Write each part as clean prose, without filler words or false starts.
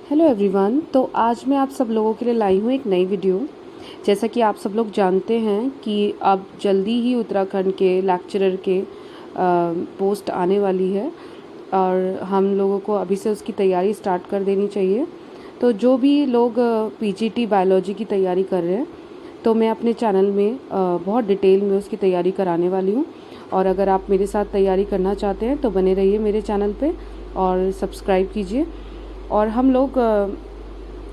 Hello everyone. तो आज मैं आप सब लोगों के लिए लाई हूँ एक नई वीडियो। जैसा कि आप सब लोग जानते हैं कि अब जल्दी ही उत्तराखंड के लेक्चरर के पोस्ट आने वाली है और हम लोगों को अभी से उसकी तैयारी स्टार्ट कर देनी चाहिए। तो जो भी लोग पीजीटी बायोलॉजी की तैयारी कर रहे हैं, तो मैं अपने चैनल में बहुत डिटेल में उसकी तैयारी कराने वाली हूँ। और अगर आप मेरे साथ तैयारी करना चाहते हैं तो बने रहिए मेरे चैनल पे और सब्सक्राइब कीजिए। और हम लोग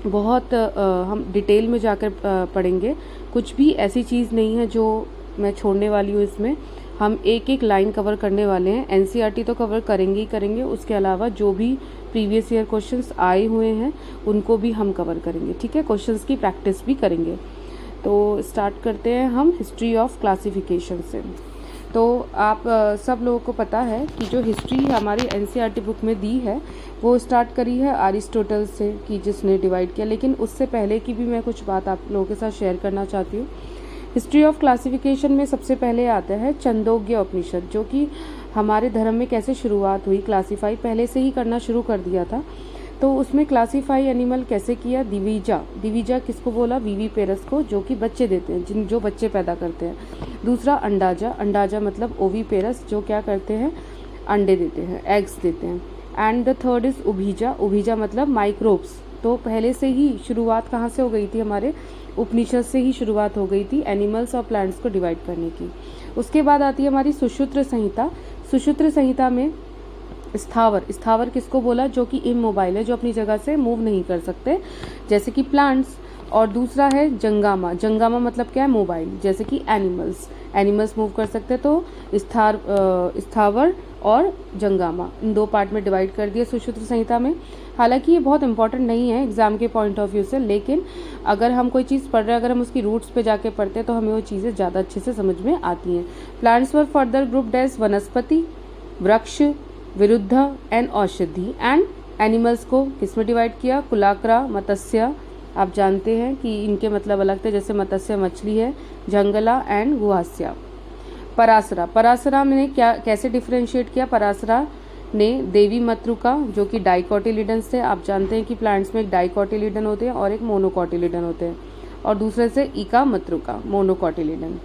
हम डिटेल में जाकर पढ़ेंगे। कुछ भी ऐसी चीज़ नहीं है जो मैं छोड़ने वाली हूँ। इसमें हम एक एक लाइन कवर करने वाले हैं। एनसीईआरटी तो कवर करेंगे ही करेंगे, उसके अलावा जो भी प्रीवियस ईयर क्वेश्चंस आए हुए हैं उनको भी हम कवर करेंगे। ठीक है, क्वेश्चंस की प्रैक्टिस भी करेंगे। तो स्टार्ट करते हैं हम हिस्ट्री ऑफ क्लासिफिकेशन से। तो आप सब लोगों को पता है कि जो हिस्ट्री हमारी एनसीईआरटी बुक में दी है वो स्टार्ट करी है अरिस्टोटल से, कि जिसने डिवाइड किया। लेकिन उससे पहले की भी मैं कुछ बात आप लोगों के साथ शेयर करना चाहती हूँ। हिस्ट्री ऑफ क्लासिफिकेशन में सबसे पहले आता है छंदोग्य उपनिषद, जो कि हमारे धर्म में कैसे शुरुआत हुई, क्लासीफाई पहले से ही करना शुरू कर दिया था। तो उसमें क्लासीफाई एनिमल कैसे किया, दिविजा। दिविजा किसको बोला, वीवी पेरस को, जो कि बच्चे देते हैं, जो बच्चे पैदा करते हैं। दूसरा अंडाजा, अंडाजा मतलब ओवी पेरस, जो क्या करते हैं, अंडे देते हैं, एग्स देते हैं। एंड द थर्ड इज उभीजा, उभीजा मतलब माइक्रोब्स। तो पहले से ही शुरुआत कहाँ से हो गई थी, हमारे उपनिषद से ही शुरुआत हो गई थी एनिमल्स और प्लांट्स को डिवाइड करने की। उसके बाद आती है हमारी सुश्रुत संहिता। सुश्रुत संहिता में स्थावर, स्थावर किसको बोला, जो कि इमोबाइल है, जो अपनी जगह से मूव नहीं कर सकते, जैसे कि प्लांट्स। और दूसरा है जंगामा, जंगामा मतलब क्या है, मोबाइल, जैसे कि एनिमल्स, एनिमल्स मूव कर सकते हैं। तो स्थावर और जंगामा, इन दो पार्ट में डिवाइड कर दिया सुश्रुत संहिता में। हालांकि ये बहुत इंपॉर्टेंट नहीं है एग्जाम के पॉइंट ऑफ व्यू से, लेकिन अगर हम कोई चीज़ पढ़ रहे हैं, अगर हम उसकी रूट्स पे जाके पढ़ते हैं तो हमें वो चीज़ें ज़्यादा अच्छे से समझ में आती हैं। Plants were further grouped as वनस्पति, वृक्ष, विरुद्ध एंड औषधि। एंड एनिमल्स को किसमें डिवाइड किया, कुलाक्रा, मत्स्य। आप जानते हैं कि इनके मतलब अलग थे, जैसे मत्स्य मछली है, जंगला एंड गुहास्या। परासरा, परासरा ने क्या कैसे डिफ्रेंशिएट किया, परासरा ने देवी मातृका, जो कि डाइकोटिलिडन्स थे। आप जानते हैं कि प्लांट्स में एक डाइकोटिलिडन होते हैं और एक मोनोकोटिलिडन होते हैं, और दूसरे से इका मातृका, मोनोकोटिलिडन।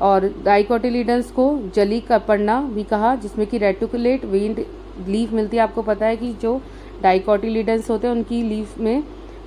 और डाइकोटिलिडन्स को जली कपड़ना भी कहा, जिसमें कि रेटिकुलेट वेन्ड लीफ मिलती है। आपको पता है कि जो डाइकोटिलिडन्स होते हैं उनकी लीफ में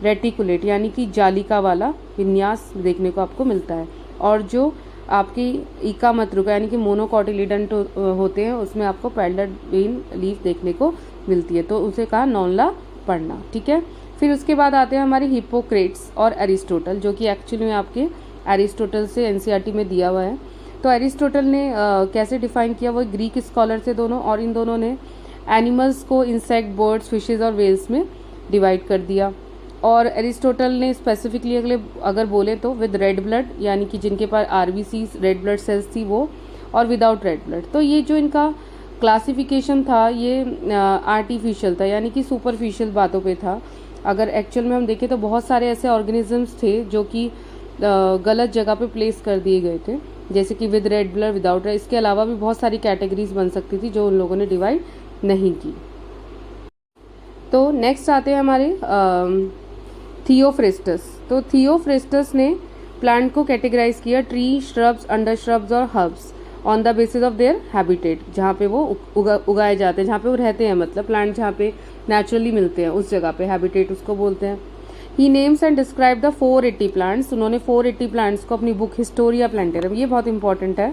रेटिकुलेट यानी कि जालिका वाला विन्यास देखने को आपको मिलता है। और जो आपकी इका मातृका यानी कि मोनोकोटिलिडन होते हैं उसमें आपको पैरेलल वेन लीफ देखने को मिलती है, तो उसे कहा नॉनला पढ़ना। ठीक है, फिर उसके बाद आते हैं हमारे हिप्पोक्रेट्स और एरिस्टोटल, जो कि एक्चुअली में आपके एरिस्टोटल से एनसीईआरटी में दिया हुआ है। तो एरिस्टोटल ने कैसे डिफाइन किया, वो ग्रीक स्कॉलर थे दोनों, और इन दोनों ने एनिमल्स को इंसेक्ट, बर्ड्स, फिशेज और वेल्स में डिवाइड कर दिया। और एरिस्टोटल ने स्पेसिफिकली अगर बोले तो विद रेड ब्लड, यानी कि जिनके पास आरबीसी रेड ब्लड सेल्स थी वो, और विदाउट रेड ब्लड। तो ये जो इनका क्लासिफिकेशन था ये आर्टिफिशियल था, यानी कि सुपरफिशियल बातों पे था। अगर एक्चुअल में हम देखें तो बहुत सारे ऐसे ऑर्गेनिजम्स थे जो कि गलत जगह पे प्लेस कर दिए गए थे, जैसे कि with red blood, without red. इसके अलावा भी बहुत सारी कैटेगरीज बन सकती थी जो उन लोगों ने डिवाइड नहीं की। तो नेक्स्ट आते हैं हमारे थियोफ्रेस्टस। तो थियोफ्रेस्टस ने प्लांट को कैटेगराइज किया ट्री, श्रब्स, अंडर श्रब्स और herbs on the basis of their habitat, जहाँ पे वो उगाए जाते हैं, जहाँ पे वो रहते हैं, मतलब प्लांट जहाँ पे नेचुरली मिलते हैं उस जगह पे हैबिटेट उसको बोलते हैं। He names and describe the 480 plants. उन्होंने 480 प्लांट्स को अपनी बुक हिस्टोरिया प्लांटेरम, ये बहुत इंपॉर्टेंट है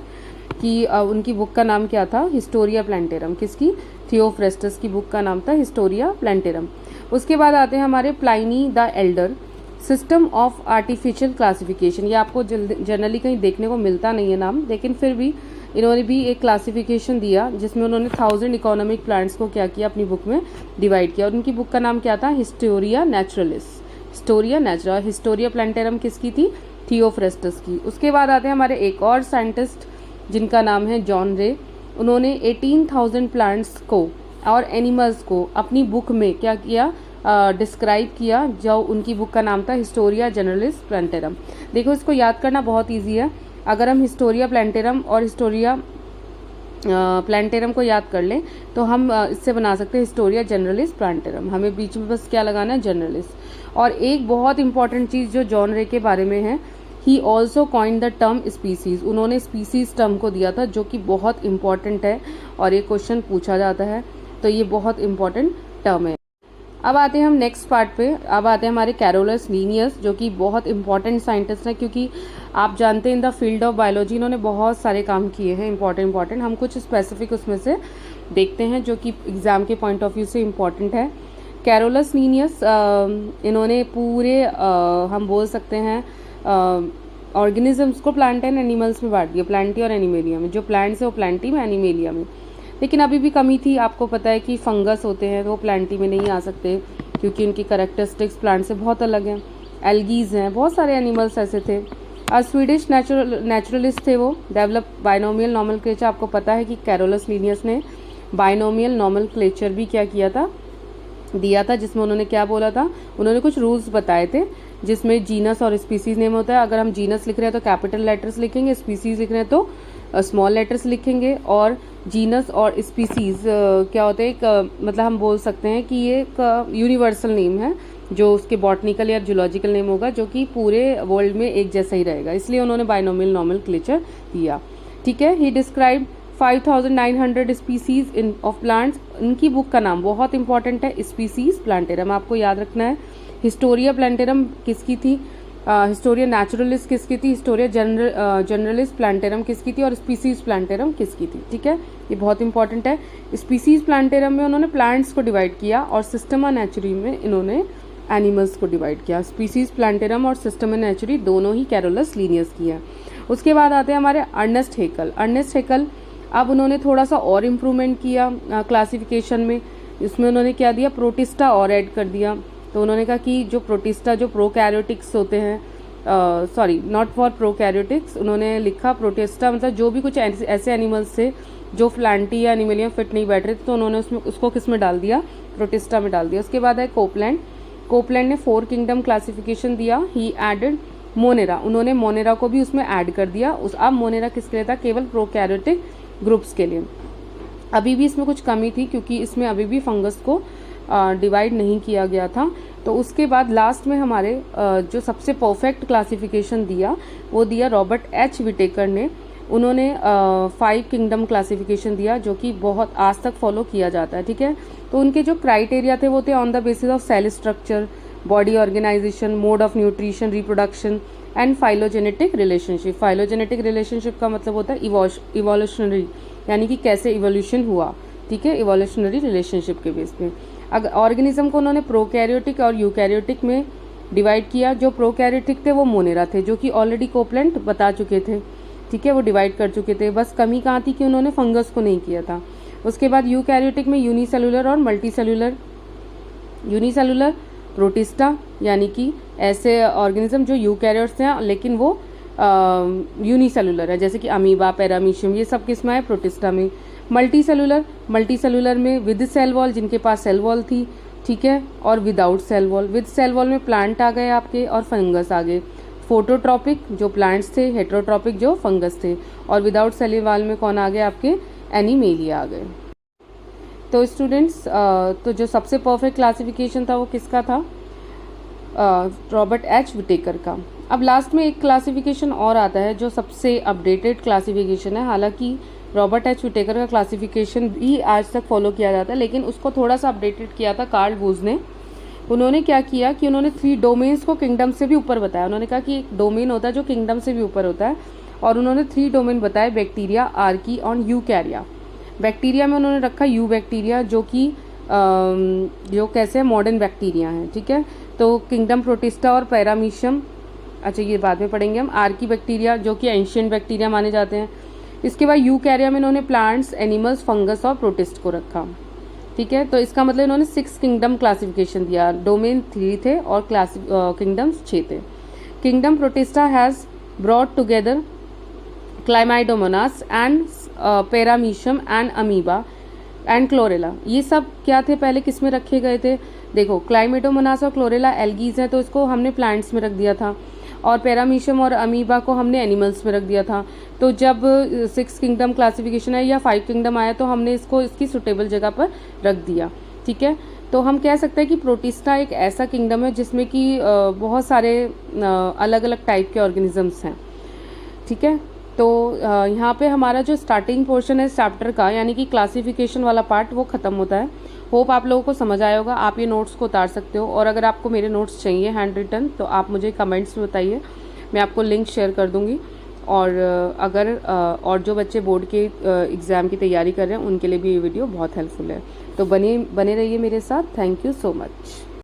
कि उनकी बुक का नाम क्या था, हिस्टोरिया प्लांटेरम। किसकी, थियोफ्रेस्टस की बुक का नाम था हिस्टोरिया प्लांटेरम। उसके बाद आते हैं हमारे Pliny the Elder, system of artificial classification. ये आपको जनरली कहीं देखने को मिलता नहीं है नाम, लेकिन फिर भी इन्होंने भी एक क्लासिफिकेशन दिया जिसमें उन्होंने 1000 इकोनॉमिक प्लांट्स को क्या किया, अपनी बुक में डिवाइड किया। और उनकी बुक का नाम क्या था, Historia naturalis, Historia natural. Historia plantarum किसकी थी, थियोफ्रेस्टस की। उसके बाद आते हैं हमारे एक और साइंटिस्ट जिनका नाम है जॉन रे। उन्होंने 18,000 प्लांट्स को और एनिमल्स को अपनी बुक में क्या किया, डिस्क्राइब किया, जो उनकी बुक का नाम था हिस्टोरिया जनरलिस प्लांटेरम। देखो इसको याद करना बहुत ईजी है। अगर हम हिस्टोरिया प्लांटेरम और हिस्टोरिया प्लांटेरम को याद कर लें तो हम इससे बना सकते हैं हिस्टोरिया जनरलिस प्लांटेरम। हमें बीच में बस क्या लगाना है, जनरलिस। और एक बहुत इंपॉर्टेंट चीज़ जो जॉन रे के बारे में है, he also coin the term species. उन्होंने स्पीसीज टर्म को दिया था, जो कि बहुत इंपॉर्टेंट है और ये क्वेश्चन पूछा जाता है, तो ये बहुत इंपॉर्टेंट टर्म है। अब आते हैं हम नेक्स्ट पार्ट पे। अब आते हैं हमारे कैरोलस लीनियस, जो कि बहुत इंपॉर्टेंट साइंटिस्ट हैं, क्योंकि आप जानते हैं in the field of biology इन्होंने बहुत सारे काम किए हैं इंपॉर्टेंट। हम कुछ स्पेसिफिक उसमें से देखते हैं जो कि एग्जाम के पॉइंट ऑफ व्यू से इम्पॉर्टेंट है। कैरोलस लीनियस इन्होंने पूरे हम बोल सकते हैं ऑर्गेनिजम्स को प्लांट एंड एनिमल्स में बांट दिया, प्लांटी और एनिमेलिया में। जो प्लांट्स है वो प्लांटी में, एनिमेलिया में। लेकिन अभी भी कमी थी, आपको पता है कि फंगस होते हैं तो वो प्लांटी में नहीं आ सकते, क्योंकि उनकी करेक्टरिस्टिक्स प्लांट से बहुत अलग हैं। एल्गीज हैं, बहुत सारे एनिमल्स ऐसे थे। स्वीडिश नेचुरलिस्ट थे, वो डेवलप बाइनोमियल नॉमेनक्लेचर। आपको पता है कि कैरोलस लीनियस ने बाइनोमियल नॉमेनक्लेचर भी क्या किया था, दिया था, जिसमें उन्होंने क्या बोला था, उन्होंने कुछ रूल्स बताए थे, जिसमें जीनस और स्पीसीज नेम होता है। अगर हम जीनस लिख रहे हैं तो कैपिटल लेटर्स लिखेंगे, स्पीसीज लिख रहे हैं तो स्मॉल लेटर्स लिखेंगे। और जीनस और स्पीसीज क्या होते हैं, एक मतलब हम बोल सकते हैं कि ये एक यूनिवर्सल नेम है, जो उसके बॉटनिकल या जूलॉजिकल नेम होगा, जो कि पूरे वर्ल्ड में एक जैसा ही रहेगा, इसलिए उन्होंने बाइनोमियल नॉमेनक्लेचर दिया। ठीक है। He describe 5900 species in of plants. इनकी बुक का नाम बहुत इंपॉर्टेंट है, स्पीसीज प्लांटेरम, आपको याद रखना है। हिस्टोरिया प्लांटेरम किसकी थी, हिस्टोरिया नेचुरलिस किसकी थी, हिस्टोरिया जनरलिस प्लांटेरम किसकी थी, और स्पीसीज प्लांटेरम किसकी थी। ठीक है, ये बहुत इंपॉर्टेंट है। स्पीसीज प्लांटेरम में उन्होंने प्लांट्स को डिवाइड किया और सिस्टमा नेचुरी में इन्होंने एनिमल्स को डिवाइड किया। स्पीसीज प्लांटेरम और सिस्टमा नेचुरी दोनों ही कैरोलस लीनियस की है। उसके बाद आते हैं हमारे अर्नेस्ट हेकल। अर्नेस्ट हेकल अब उन्होंने थोड़ा सा और इम्प्रूवमेंट किया क्लासिफिकेशन में। इसमें उन्होंने क्या दिया, प्रोटिस्टा और ऐड कर दिया। तो उन्होंने कहा कि जो प्रोटिस्टा जो प्रोकैरियोटिक्स होते हैं, सॉरी नॉट फॉर प्रोकैरियोटिक्स, उन्होंने लिखा प्रोटिस्टा मतलब जो भी कुछ ऐसे एनिमल्स थे जो प्लांटी या एनिमलिया फिट नहीं बैठ रहे थे, तो उन्होंने उसको किस में डाल दिया, प्रोटिस्टा में डाल दिया। उसके बाद है कोपलैंड। कोपलैंड ने 4 किंगडम क्लासिफिकेशन दिया। ही एडेड मोनेरा, उन्होंने मोनेरा को भी उसमें ऐड कर दिया। अब मोनेरा किसके लिए था, केवल प्रोकैरियोटिक ग्रुप्स के लिए। अभी भी इसमें कुछ कमी थी, क्योंकि इसमें अभी भी फंगस को डिवाइड नहीं किया गया था। तो उसके बाद लास्ट में हमारे जो सबसे परफेक्ट क्लासिफिकेशन दिया वो दिया रॉबर्ट एच विटेकर ने। उन्होंने 5 किंगडम क्लासिफिकेशन दिया, जो कि बहुत आज तक फॉलो किया जाता है। ठीक है, तो उनके जो क्राइटेरिया थे वो थे on the basis of cell structure, body organisation, mode of nutrition, reproduction and phylogenetic relationship. Phylogenetic relationship का मतलब होता है इवोल्यूशनरी, यानी कि कैसे इवोल्यूशन हुआ। ठीक है, इवोल्यूशनरी रिलेशनशिप के बेस पे। अगर ऑर्गेनिज्म को उन्होंने प्रोकैरियोटिक और यूकैरियोटिक में डिवाइड किया। जो प्रोकैरियोटिक थे वो मोनेरा थे, जो कि ऑलरेडी कोपलैंड बता चुके थे। ठीक है, वो डिवाइड कर चुके थे। बस कमी कहाँ थी कि उन्होंने फंगस को नहीं किया था। उसके बाद यूकैरियोटिक में यूनिसेलुलर और मल्टीसेलुलर। यूनिसेलुलर प्रोटिस्टा, यानी कि ऐसे ऑर्गेनिज्म जो यूकैरियोट्स हैं लेकिन वो यूनिसेलुलर है, जैसे कि अमीबा, पैरामीशियम, ये सब किस में है, प्रोटिस्टा में। मल्टीसेलुलर में विद सेल वॉल, जिनके पास सेल वॉल थी। ठीक है, और without cell wall. With cell wall में प्लांट आ गए आपके और फंगस आ गए। फोटोट्रॉपिक जो प्लांट्स थे, हेटेरोट्रॉपिक जो फंगस थे, और विदाउट सेल वॉल में कौन आ गए आपके, एनिमेलिया आ गए। तो स्टूडेंट्स, तो जो सबसे परफेक्ट क्लासिफिकेशन था वो किसका था, रॉबर्ट एच विटेकर का। अब लास्ट में एक क्लासिफिकेशन और आता है जो सबसे अपडेटेड क्लासिफिकेशन है। हालांकि रॉबर्ट एच विटेकर का क्लासिफिकेशन भी आज तक फॉलो किया जाता है, लेकिन उसको थोड़ा सा अपडेटेड किया था कार्ल वूज ने। उन्होंने क्या किया कि उन्होंने 3 डोमेन्स को किंगडम से भी ऊपर बताया। उन्होंने कहा कि एक डोमेन होता है जो किंगडम से भी ऊपर होता है, और उन्होंने 3 डोमेन बताए, बैक्टीरिया, आर्की और यूकैरिया। बैक्टीरिया में उन्होंने रखा यू बैक्टीरिया, जो कि जो कैसे मॉडर्न बैक्टीरिया हैं। ठीक है, तो किंगडम प्रोटिस्टा और पैरामीशियम, अच्छा ये बाद में पढ़ेंगे हम। आर्की बैक्टीरिया जो कि एंशियंट बैक्टीरिया माने जाते हैं। इसके बाद यूकैरिया में इन्होंने प्लांट्स, एनिमल्स, फंगस और प्रोटिस्ट को रखा। ठीक है, तो इसका मतलब इन्होंने 6 किंगडम क्लासिफिकेशन दिया। डोमेन 3 थे और किंगडम्स 6 थे। Kingdom protista has brought together Chlamydomonas and paramecium and amoeba and chlorella. ये सब क्या थे, पहले किस में रखे गए थे, देखो क्लाइमेडोमोनास और क्लोरेला एल्गीज हैं, तो इसको हमने प्लांट्स में रख दिया था। और पैरामीशियम और अमीबा को हमने एनिमल्स में रख दिया था। तो जब 6 किंगडम क्लासिफिकेशन है या 5 किंगडम आया तो हमने इसको इसकी सुटेबल जगह पर रख दिया। ठीक है, तो हम कह सकते हैं कि प्रोटिस्टा एक ऐसा किंगडम है जिसमें कि बहुत सारे अलग अलग टाइप के ऑर्गेनिजम्स हैं। ठीक है, तो यहाँ पे हमारा जो स्टार्टिंग पोर्शन है चैप्टर का, यानी कि क्लासिफिकेशन वाला पार्ट, वो ख़त्म होता है। होप आप लोगों को समझ आया होगा। आप ये नोट्स को उतार सकते हो, और अगर आपको मेरे नोट्स चाहिए हैंड रिटन तो आप मुझे कमेंट्स में बताइए, मैं आपको लिंक शेयर कर दूँगी। और अगर और जो बच्चे बोर्ड के एग्ज़ाम की तैयारी कर रहे हैं उनके लिए भी ये वीडियो बहुत हेल्पफुल है। तो बने रहिए मेरे साथ। Thank you so much.